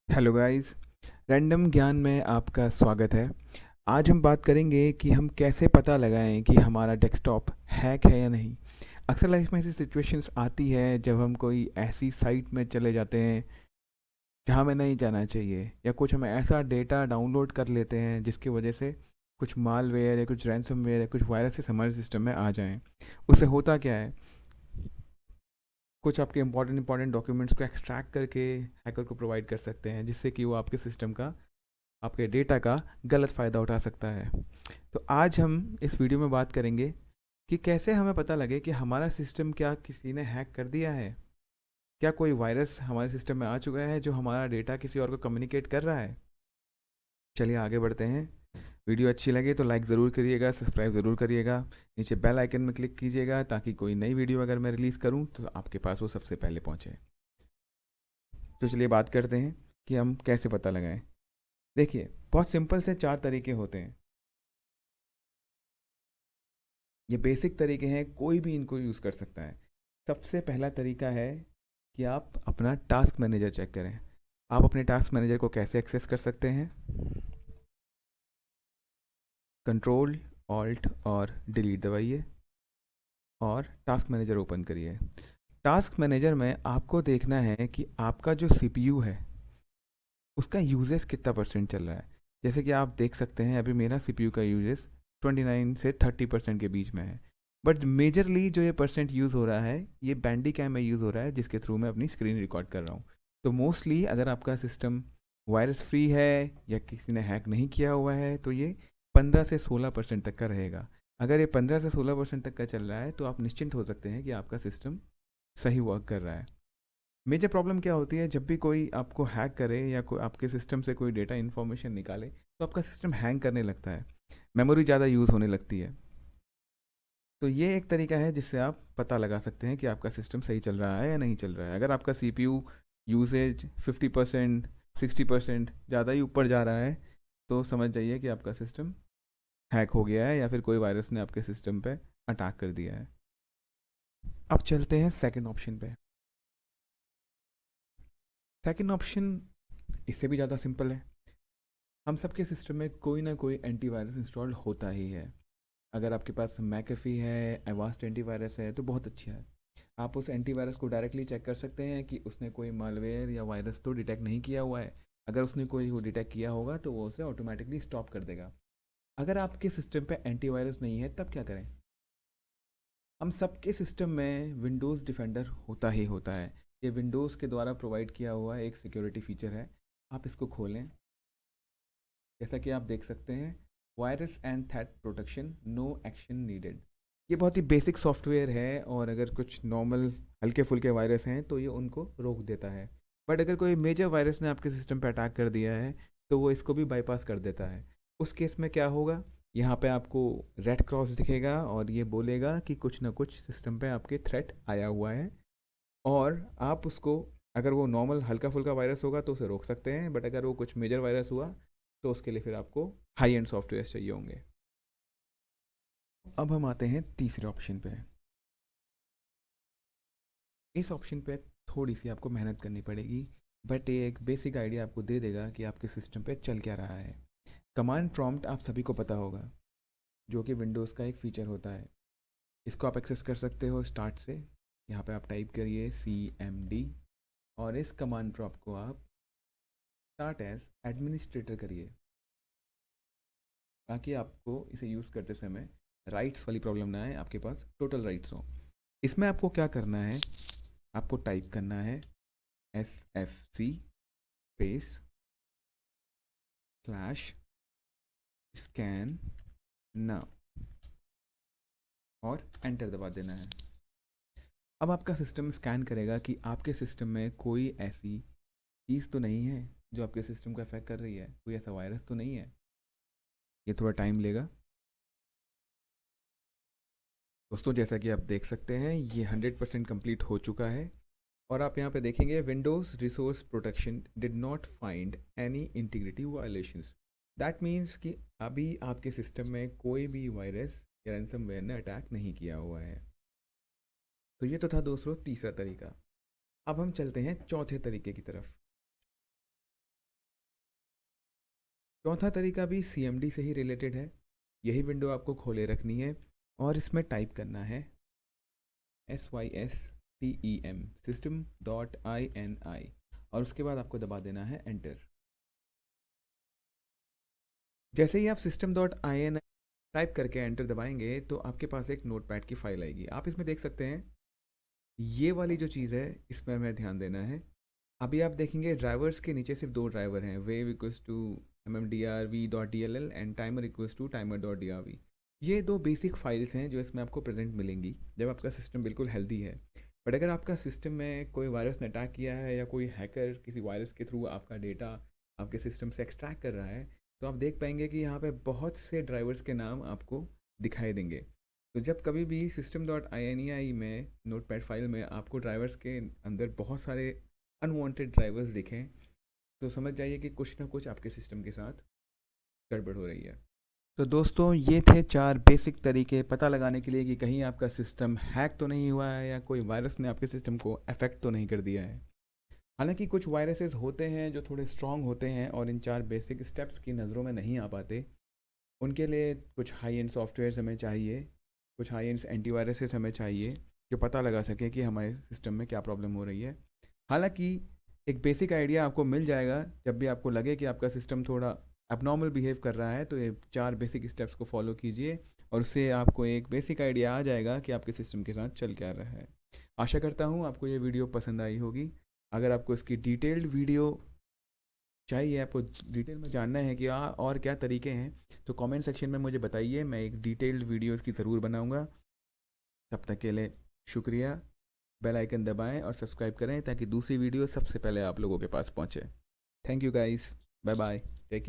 Hello guys. Random ज्ञान में आपका स्वागत है। आज हम बात करेंगे कि हम कैसे पता लगाएं कि हमारा डेस्कटॉप हैक है या नहीं। अक्सर लाइफ में ऐसी सिचुएशंस आती है जब हम कोई ऐसी साइट में चले जाते हैं जहां हमें नहीं जाना चाहिए, या कुछ हम ऐसा डेटा डाउनलोड कर लेते हैं जिसकी वजह से कुछ मालवेयर या कुछ रैंसमवेयर या कुछ वायरसेस हमारे सिस्टम में आ जाएं। उससे होता क्या है, कुछ आपके इंपॉर्टेंट डॉक्यूमेंट्स को एक्सट्रैक्ट करके हैकर को प्रोवाइड कर सकते हैं, जिससे कि वो आपके सिस्टम का, आपके डेटा का गलत फ़ायदा उठा सकता है। तो आज हम इस वीडियो में बात करेंगे कि कैसे हमें पता लगे कि हमारा सिस्टम क्या किसी ने हैक कर दिया है। क्या कोई वायरस हमारे सिस्टम में आ चुका है जो हमारा डेटा किसी और को कम्युनिकेट कर रहा है। चलिए आगे बढ़ते हैं। वीडियो अच्छी लगे तो लाइक ज़रूर करिएगा, सब्सक्राइब ज़रूर करिएगा, नीचे बेल आइकन में क्लिक कीजिएगा ताकि कोई नई वीडियो अगर मैं रिलीज़ करूँ तो आपके पास वो सबसे पहले पहुँचे। तो चलिए बात करते हैं कि हम कैसे पता लगाएं। देखिए, बहुत सिंपल से 4 तरीके होते हैं। ये बेसिक तरीके हैं, कोई भी इनको यूज़ कर सकता है। सबसे पहला तरीका है कि आप अपना टास्क मैनेजर चेक करें। आप अपने टास्क मैनेजर को कैसे एक्सेस कर सकते हैं? कंट्रोल ऑल्ट और डिलीट दबाइए और टास्क मैनेजर ओपन करिए। टास्क मैनेजर में आपको देखना है कि आपका जो सीपीयू है उसका यूजेस कितना परसेंट चल रहा है। जैसे कि आप देख सकते हैं अभी मेरा सीपीयू का यूजेस 29 से 30% के बीच में है। बट मेजरली जो ये परसेंट यूज़ हो रहा है ये बैंडी कैम में यूज़ हो रहा है, जिसके थ्रू मैं अपनी स्क्रीन रिकॉर्ड कर रहा हूँ। तो मोस्टली अगर आपका सिस्टम वायरस फ्री है या किसी ने हैक नहीं किया हुआ है तो ये 15 से 16% तक का रहेगा। अगर ये 15 से 16% तक का चल रहा है तो आप निश्चिंत हो सकते हैं कि आपका सिस्टम सही वर्क कर रहा है। मेजर प्रॉब्लम क्या होती है, जब भी कोई आपको हैक करे या कोई आपके सिस्टम से कोई डेटा इन्फॉर्मेशन निकाले तो आपका सिस्टम हैंग करने लगता है, मेमोरी ज़्यादा यूज़ होने लगती है। तो ये एक तरीका है जिससे आप पता लगा सकते हैं कि आपका सिस्टम सही चल रहा है या नहीं चल रहा है। अगर आपका सीपीयू यूसेज 50% 60% ज़्यादा ही ऊपर जा रहा है तो समझ जाइए कि आपका सिस्टम हैक हो गया है या फिर कोई वायरस ने आपके सिस्टम पे अटैक कर दिया है। अब चलते हैं सेकंड ऑप्शन पे। सेकंड ऑप्शन इससे भी ज़्यादा सिंपल है। हम सबके सिस्टम में कोई ना कोई एंटीवायरस इंस्टॉल्ड होता ही है। अगर आपके पास मैकेफी है, एवास्ट एंटीवायरस है तो बहुत अच्छा है। आप उस एंटीवायरस को डायरेक्टली चेक कर सकते हैं कि उसने कोई मालवेयर या वायरस तो डिटेक्ट नहीं किया हुआ है। अगर उसने कोई वो डिटेक्ट किया होगा तो वो उसे ऑटोमेटिकली स्टॉप कर देगा। अगर आपके सिस्टम पे एंटीवायरस नहीं है तब क्या करें? हम सबके सिस्टम में विंडोज़ डिफेंडर होता ही होता है। ये विंडोज़ के द्वारा प्रोवाइड किया हुआ एक सिक्योरिटी फीचर है। आप इसको खोलें। जैसा कि आप देख सकते हैं, virus and threat protection, no action needed. ये बहुत ही बेसिक सॉफ्टवेयर है और अगर कुछ नॉर्मल हल्के फुल्के वायरस हैं तो ये उनको रोक देता है। बट अगर कोई मेजर वायरस ने आपके सिस्टम पर अटैक कर दिया है तो वो इसको भी बाईपास कर देता है। उस केस में क्या होगा, यहाँ पे आपको रेड क्रॉस दिखेगा और ये बोलेगा कि कुछ ना कुछ सिस्टम पे आपके थ्रेट आया हुआ है। और आप उसको, अगर वो नॉर्मल हल्का फुल्का वायरस होगा तो उसे रोक सकते हैं, बट अगर वो कुछ मेजर वायरस हुआ तो उसके लिए फिर आपको हाई एंड सॉफ्टवेयर चाहिए होंगे। अब हम आते हैं तीसरे ऑप्शन पे। इस ऑप्शन पे थोड़ी सी आपको मेहनत करनी पड़ेगी, बट ये एक बेसिक आइडिया आपको दे देगा कि आपके सिस्टम पे चल क्या रहा है। कमांड प्रॉम्प्ट आप सभी को पता होगा, जो कि विंडोज़ का एक फ़ीचर होता है। इसको आप एक्सेस कर सकते हो स्टार्ट से। यहाँ पे आप टाइप करिए CMD और इस कमांड प्रॉम्प्ट को आप स्टार्ट एज एडमिनिस्ट्रेटर करिए, ताकि आपको इसे यूज़ करते समय राइट्स वाली प्रॉब्लम ना आए, आपके पास टोटल राइट्स हो। इसमें आपको क्या करना है, आपको टाइप करना है SFC space slash scan now और एंटर दबा देना है। अब आपका सिस्टम स्कैन करेगा कि आपके सिस्टम में कोई ऐसी चीज़ तो नहीं है जो आपके सिस्टम को अफेक्ट कर रही है, कोई ऐसा वायरस तो नहीं है। ये थोड़ा टाइम लेगा। दोस्तों, जैसा कि आप देख सकते हैं ये 100% कंप्लीट हो चुका है। और आप यहाँ पे देखेंगे Windows resource protection did not find any integrity violations. That means कि अभी आपके सिस्टम में कोई भी वायरस या रैंसमवेयर ने अटैक नहीं किया हुआ है। तो ये तो था दोस्तों तीसरा तरीका। अब हम चलते हैं चौथे तरीके की तरफ। चौथा तरीका भी CMD से ही रिलेटेड है। यही विंडो आपको खोले रखनी है और इसमें टाइप करना है SYSTEM system.ini और उसके बाद आपको दबा देना है एंटर। जैसे ही आप system.ini टाइप करके एंटर दबाएंगे तो आपके पास एक नोटपैड की फाइल आएगी। आप इसमें देख सकते हैं ये वाली जो चीज़ है इसमें हमें ध्यान देना है। अभी आप देखेंगे ड्राइवर्स के नीचे सिर्फ 2 ड्राइवर हैं, wave equals to mmdrv.dll and timer equals to timer.drv। ये 2 बेसिक फाइल्स हैं जो इसमें आपको प्रेजेंट मिलेंगी जब आपका सिस्टम बिल्कुल हेल्दी है। बट अगर आपका सिस्टम में कोई वायरस ने अटैक किया है या कोई हैकर किसी वायरस के थ्रू आपका डेटा आपके सिस्टम से एक्सट्रैक्ट कर रहा है तो आप देख पाएंगे कि यहाँ पे बहुत से ड्राइवर्स के नाम आपको दिखाई देंगे। तो जब कभी भी system.ini में नोटपैड फाइल में आपको ड्राइवर्स के अंदर बहुत सारे अनवांटेड ड्राइवर्स दिखें तो समझ जाइए कि कुछ ना कुछ आपके सिस्टम के साथ गड़बड़ हो रही है। तो दोस्तों ये थे 4 बेसिक तरीके पता लगाने के लिए कि कहीं आपका सिस्टम हैक तो नहीं हुआ है या कोई वायरस ने आपके सिस्टम को अफेक्ट तो नहीं कर दिया है। हालांकि कुछ वायरसेस होते हैं जो थोड़े स्ट्रॉन्ग होते हैं और इन 4 बेसिक स्टेप्स की नज़रों में नहीं आ पाते। उनके लिए कुछ हाई एंड सॉफ्टवेयर्स हमें चाहिए, कुछ हाई एंड एंटीवायरसेस हमें चाहिए जो पता लगा सके कि हमारे सिस्टम में क्या प्रॉब्लम हो रही है। हालांकि एक बेसिक आइडिया आपको मिल जाएगा जब भी आपको लगे कि आपका सिस्टम थोड़ा एबनॉर्मल बिहेव कर रहा है तो ये 4 बेसिक स्टेप्स को फॉलो कीजिए और उससे आपको एक बेसिक आइडिया आ जाएगा कि आपके सिस्टम के साथ चल क्या रहा है। आशा करता हूँ आपको ये वीडियो पसंद आई होगी। अगर आपको इसकी डिटेल्ड वीडियो चाहिए, आपको डिटेल में जानना है कि और क्या तरीके हैं तो कमेंट सेक्शन में मुझे बताइए, मैं एक डिटेल्ड वीडियो इसकी ज़रूर बनाऊंगा। तब तक के लिए शुक्रिया। बेल आइकन दबाएं और सब्सक्राइब करें ताकि दूसरी वीडियो सबसे पहले आप लोगों के पास पहुंचे। Thank you guys, bye bye, take care.